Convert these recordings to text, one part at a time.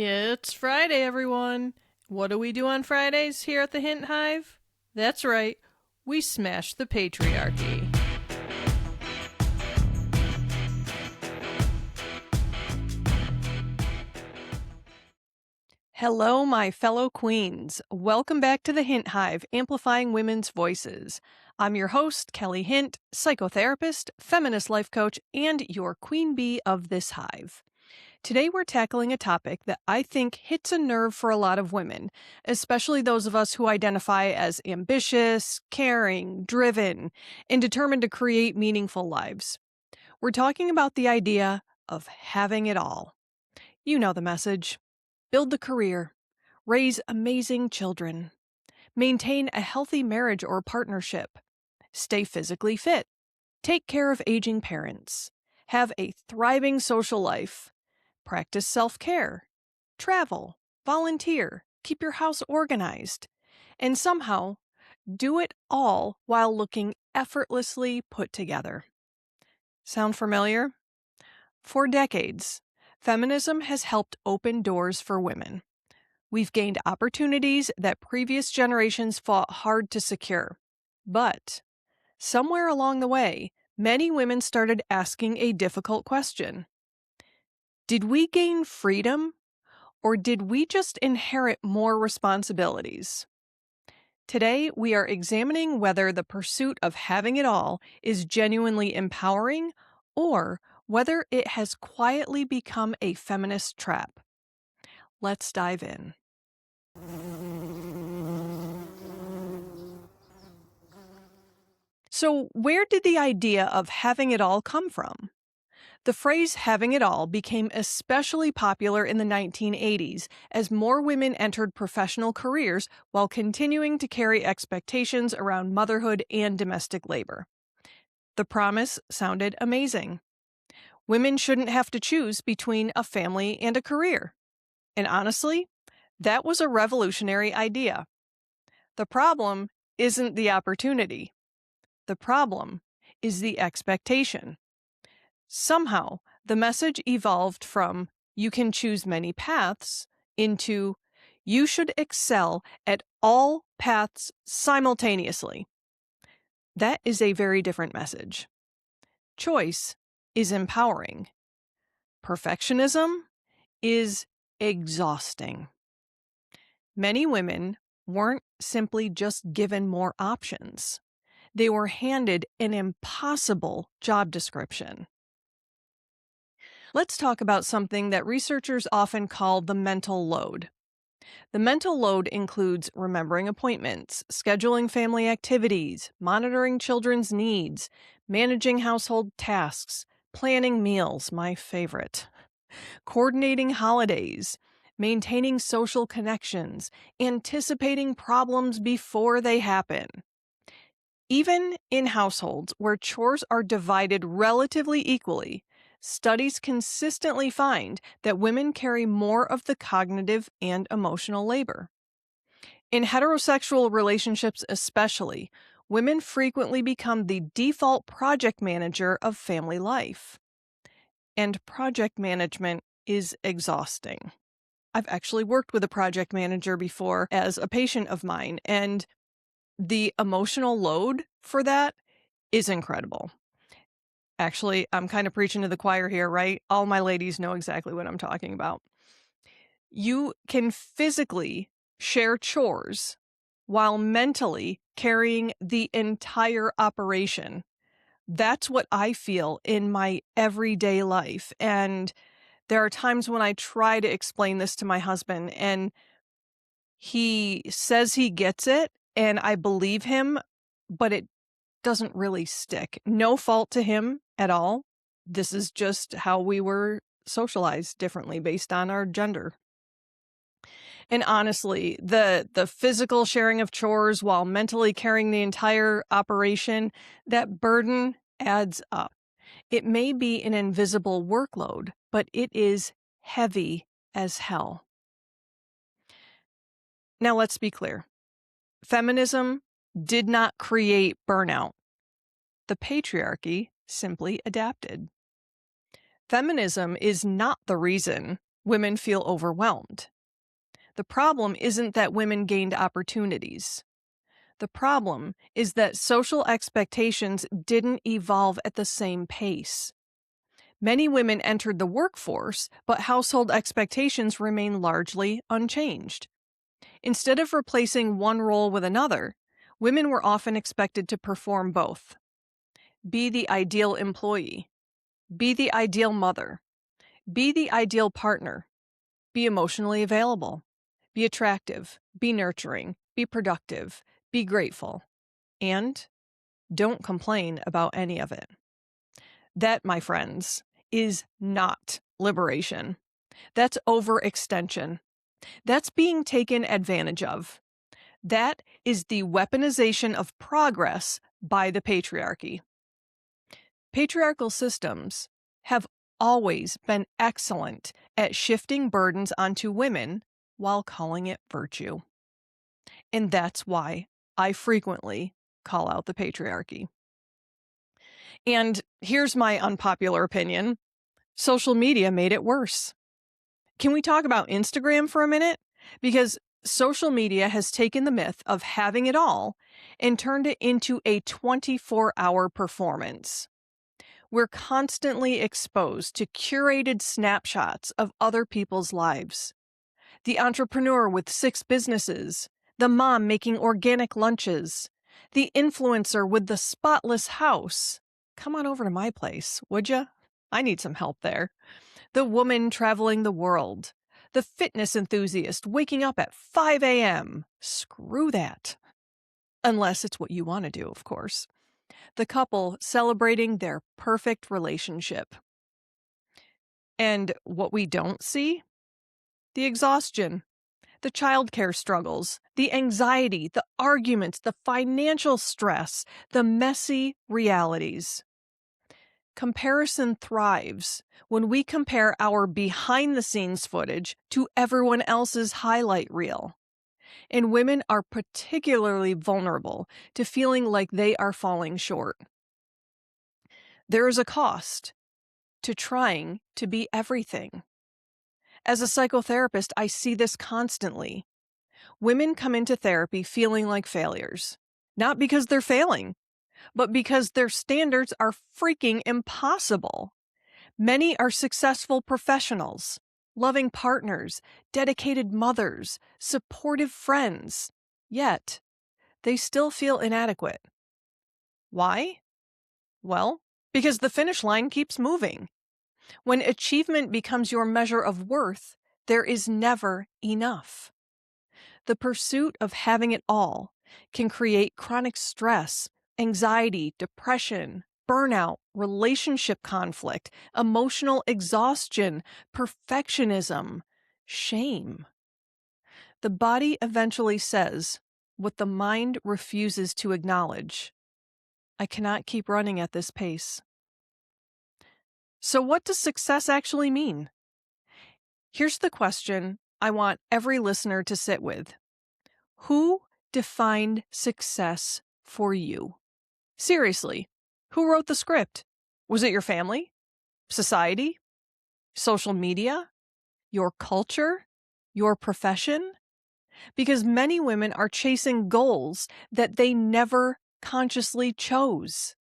It's Friday, everyone. What do we do on Fridays here at the Hint Hive? That's right, we smash the patriarchy. Hello, my fellow queens. Welcome back to the Hint Hive, Amplifying Women's Voices. I'm your host, Kelly Hint, psychotherapist, feminist life coach, and your queen bee of this hive. Today we're tackling a topic that I think hits a nerve for a lot of women, especially those of us who identify as ambitious, caring, driven, and determined to create meaningful lives. We're talking about the idea of having it all. You know the message. Build the career, raise amazing children, maintain a healthy marriage or partnership, stay physically fit, take care of aging parents, have a thriving social life, practice self-care, travel, volunteer, keep your house organized, and somehow do it all while looking effortlessly put together. Sound familiar? For decades, feminism has helped open doors for women. We've gained opportunities that previous generations fought hard to secure. But somewhere along the way, many women started asking a difficult question. Did we gain freedom, or did we just inherit more responsibilities? Today, we are examining whether the pursuit of having it all is genuinely empowering or whether it has quietly become a feminist trap. Let's dive in. So, where did the idea of having it all come from? The phrase having it all became especially popular in the 1980s as more women entered professional careers while continuing to carry expectations around motherhood and domestic labor. The promise sounded amazing. Women shouldn't have to choose between a family and a career. And honestly, that was a revolutionary idea. The problem isn't the opportunity. The problem is the expectation. Somehow, the message evolved from you can choose many paths into you should excel at all paths simultaneously. That is a very different message. Choice is empowering. Perfectionism is exhausting. Many women weren't simply just given more options. They were handed an impossible job description. Let's talk about something that researchers often call the mental load. The mental load includes remembering appointments, scheduling family activities, monitoring children's needs, managing household tasks, planning meals, my favorite, coordinating holidays, maintaining social connections, anticipating problems before they happen. Even in households where chores are divided relatively equally, studies consistently find that women carry more of the cognitive and emotional labor. In heterosexual relationships especially, women frequently become the default project manager of family life. And project management is exhausting. I've actually worked with a project manager before as a patient of mine, and the emotional load for that is incredible. Actually, I'm kind of preaching to the choir here, right? All my ladies know exactly what I'm talking about. You can physically share chores while mentally carrying the entire operation. That's what I feel in my everyday life. And there are times when I try to explain this to my husband, and he says he gets it, and I believe him, but it doesn't really stick. No fault to him at all. This is just how we were socialized differently based on our gender. And honestly, the physical sharing of chores while mentally carrying the entire operation, that burden adds up. It may be an invisible workload, but it is heavy as hell. Now let's be clear. Feminism did not create burnout. The patriarchy simply adapted. Feminism is not the reason women feel overwhelmed. The problem isn't that women gained opportunities. The problem is that social expectations didn't evolve at the same pace. Many women entered the workforce, but household expectations remain largely unchanged. Instead of replacing one role with another, women were often expected to perform both. Be the ideal employee. Be the ideal mother. Be the ideal partner. Be emotionally available. Be attractive. Be nurturing. Be productive. Be grateful. And don't complain about any of it. That, my friends, is not liberation. That's overextension. That's being taken advantage of. That is the weaponization of progress by the patriarchy. Patriarchal systems have always been excellent at shifting burdens onto women while calling it virtue. And that's why I frequently call out the patriarchy. And here's my unpopular opinion. Social media made it worse. Can we talk about Instagram for a minute? Because social media has taken the myth of having it all and turned it into a 24-hour performance. We're constantly exposed to curated snapshots of other people's lives. The entrepreneur with 6 businesses, the mom making organic lunches, the influencer with the spotless house. Come on over to my place, would you? I need some help there. The woman traveling the world, the fitness enthusiast waking up at 5 a.m. Screw that. Unless it's what you want to do, of course. The couple celebrating their perfect relationship. And what we don't see? The exhaustion, the childcare struggles, the anxiety, the arguments, the financial stress, the messy realities. Comparison thrives when we compare our behind-the-scenes footage to everyone else's highlight reel. And women are particularly vulnerable to feeling like they are falling short. There is a cost to trying to be everything. As a psychotherapist, I see this constantly. Women come into therapy feeling like failures, not because they're failing, but because their standards are freaking impossible. Many are successful professionals, loving partners, dedicated mothers, supportive friends, yet they still feel inadequate. Why? Well, because the finish line keeps moving. When achievement becomes your measure of worth, there is never enough. The pursuit of having it all can create chronic stress, anxiety, depression, burnout, relationship conflict, emotional exhaustion, perfectionism, shame. The body eventually says what the mind refuses to acknowledge. I cannot keep running at this pace. So what does success actually mean? Here's the question I want every listener to sit with. Who defined success for you? Seriously, who wrote the script? Was it your family? Society? Social media? Your culture? Your profession? Because many women are chasing goals that they never consciously chose.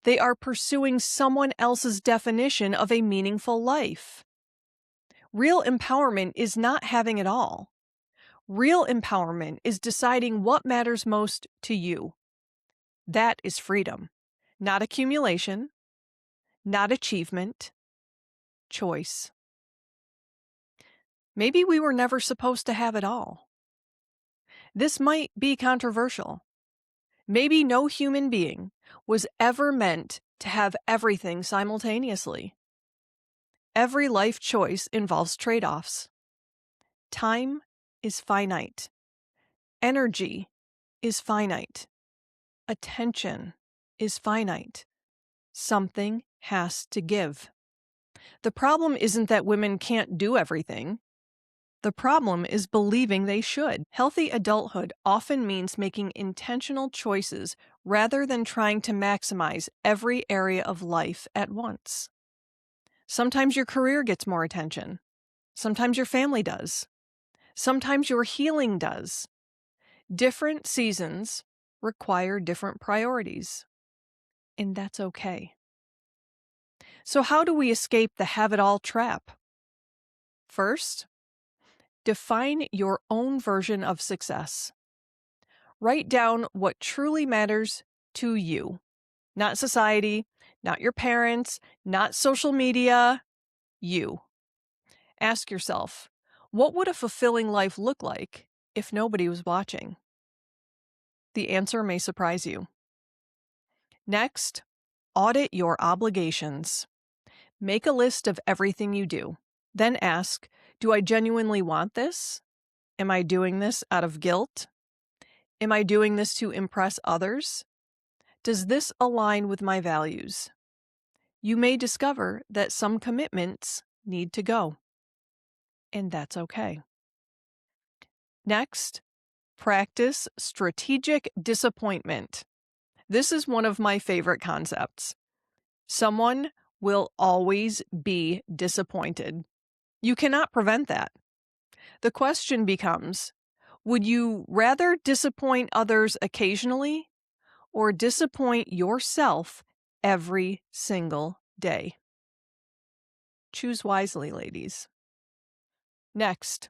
They are pursuing someone else's definition of a meaningful life. Real empowerment is not having it all. Real empowerment is deciding what matters most to you. That is freedom, not accumulation, not achievement, choice. Maybe we were never supposed to have it all. This might be controversial. Maybe no human being was ever meant to have everything simultaneously. Every life choice involves trade-offs. Time is finite. Energy is finite. Attention is finite. Something has to give. The problem isn't that women can't do everything. The problem is believing they should. Healthy adulthood often means making intentional choices rather than trying to maximize every area of life at once. Sometimes your career gets more attention. Sometimes your family does. Sometimes your healing does. Different seasons require different priorities, and that's okay. So how do we escape the have-it-all trap? First, define your own version of success. Write down what truly matters to you, not society, not your parents, not social media, you. Ask yourself, what would a fulfilling life look like if nobody was watching? The answer may surprise you. Next, audit your obligations. Make a list of everything you do. Then ask, do I genuinely want this? Am I doing this out of guilt? Am I doing this to impress others? Does this align with my values? You may discover that some commitments need to go, and that's okay. Next, practice strategic disappointment. This is one of my favorite concepts. Someone will always be disappointed. You cannot prevent that. The question becomes, would you rather disappoint others occasionally or disappoint yourself every single day? Choose wisely, ladies. Next,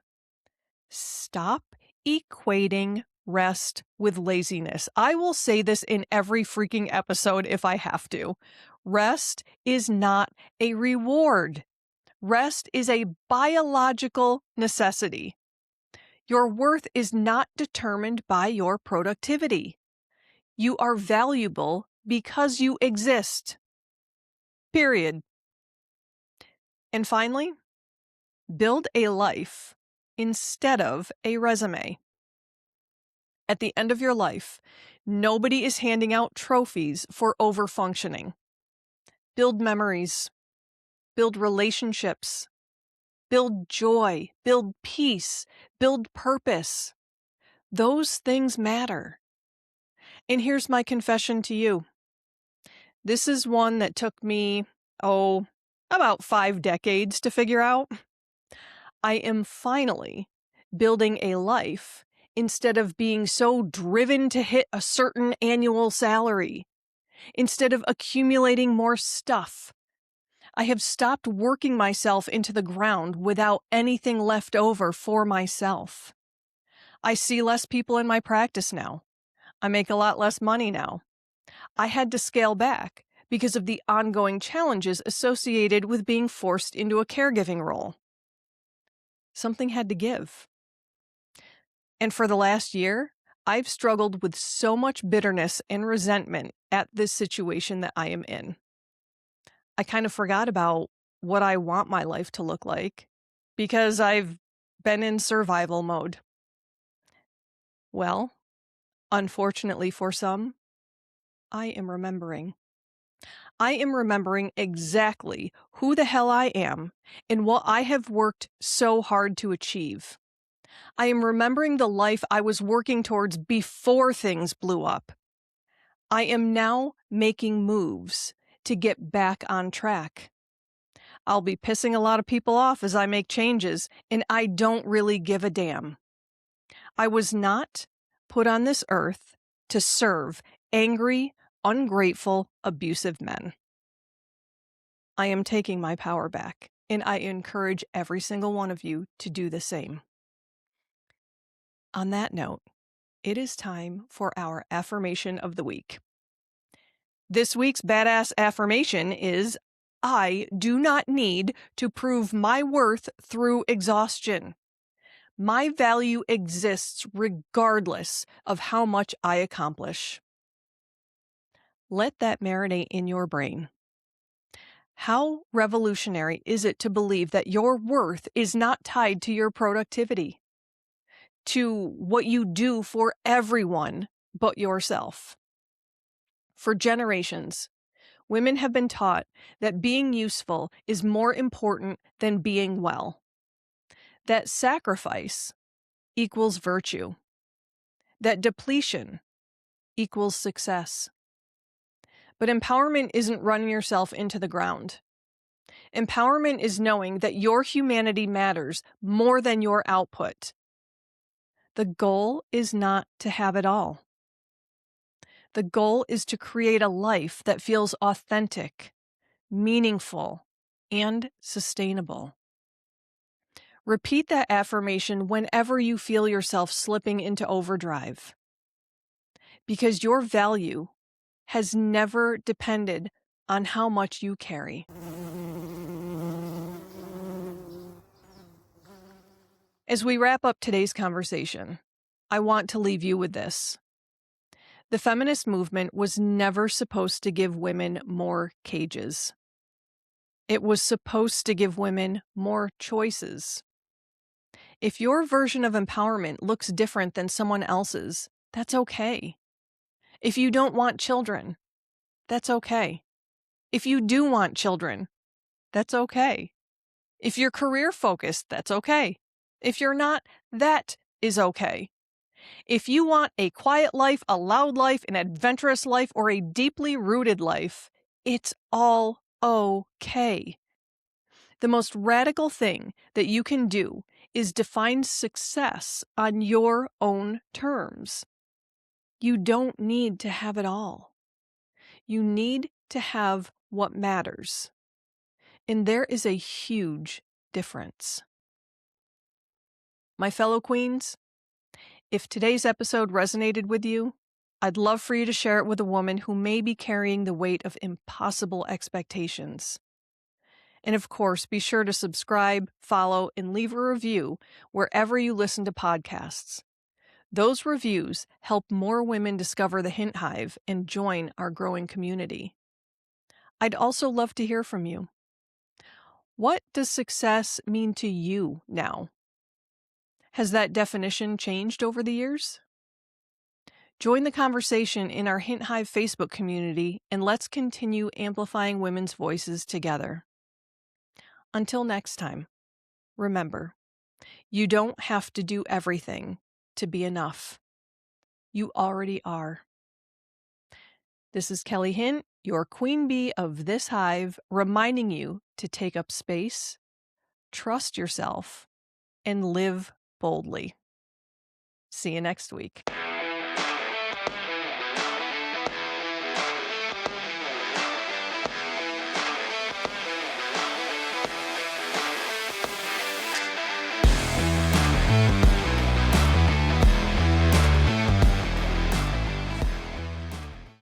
stop equating rest with laziness. I will say this in every freaking episode if I have to. Rest is not a reward. Rest is a biological necessity. Your worth is not determined by your productivity. You are valuable because you exist. Period. And finally, build a life instead of a resume. At the end of your life, nobody is handing out trophies for overfunctioning. Build memories. Build relationships. Build joy. Build peace. Build purpose. Those things matter. And here's my confession to you. This is one that took me, about 5 decades to figure out. I am finally building a life instead of being so driven to hit a certain annual salary, instead of accumulating more stuff. I have stopped working myself into the ground without anything left over for myself. I see less people in my practice now. I make a lot less money now. I had to scale back because of the ongoing challenges associated with being forced into a caregiving role. Something had to give. And for the last year, I've struggled with so much bitterness and resentment at this situation that I am in. I kind of forgot about what I want my life to look like because I've been in survival mode. Well, unfortunately for some, I am remembering. I am remembering exactly who the hell I am and what I have worked so hard to achieve. I am remembering the life I was working towards before things blew up. I am now making moves to get back on track. I'll be pissing a lot of people off as I make changes, and I don't really give a damn. I was not put on this earth to serve angry, ungrateful, abusive men. I am taking my power back, and I encourage every single one of you to do the same. On that note, it is time for our affirmation of the week. This week's badass affirmation is, I do not need to prove my worth through exhaustion. My value exists regardless of how much I accomplish. Let that marinate in your brain. How revolutionary is it to believe that your worth is not tied to your productivity, to what you do for everyone but yourself? For generations, women have been taught that being useful is more important than being well, that sacrifice equals virtue, that depletion equals success. But empowerment isn't running yourself into the ground. Empowerment is knowing that your humanity matters more than your output. The goal is not to have it all. The goal is to create a life that feels authentic, meaningful, and sustainable. Repeat that affirmation whenever you feel yourself slipping into overdrive, because your value has never depended on how much you carry. As we wrap up today's conversation, I want to leave you with this. The feminist movement was never supposed to give women more cages. It was supposed to give women more choices. If your version of empowerment looks different than someone else's, that's okay. If you don't want children, that's okay. If you do want children, that's okay. If you're career focused, that's okay. If you're not, that is okay. If you want a quiet life, a loud life, an adventurous life, or a deeply rooted life, it's all okay. The most radical thing that you can do is define success on your own terms. You don't need to have it all. You need to have what matters. And there is a huge difference. My fellow queens, if today's episode resonated with you, I'd love for you to share it with a woman who may be carrying the weight of impossible expectations. And of course, be sure to subscribe, follow, and leave a review wherever you listen to podcasts. Those reviews help more women discover the Hint Hive and join our growing community. I'd also love to hear from you. What does success mean to you now? Has that definition changed over the years? Join the conversation in our Hint Hive Facebook community, and let's continue amplifying women's voices together. Until next time, remember, you don't have to do everything to be enough. You already are. This is Kelly Hint, your queen bee of this hive, reminding you to take up space, trust yourself, and live boldly. See you next week.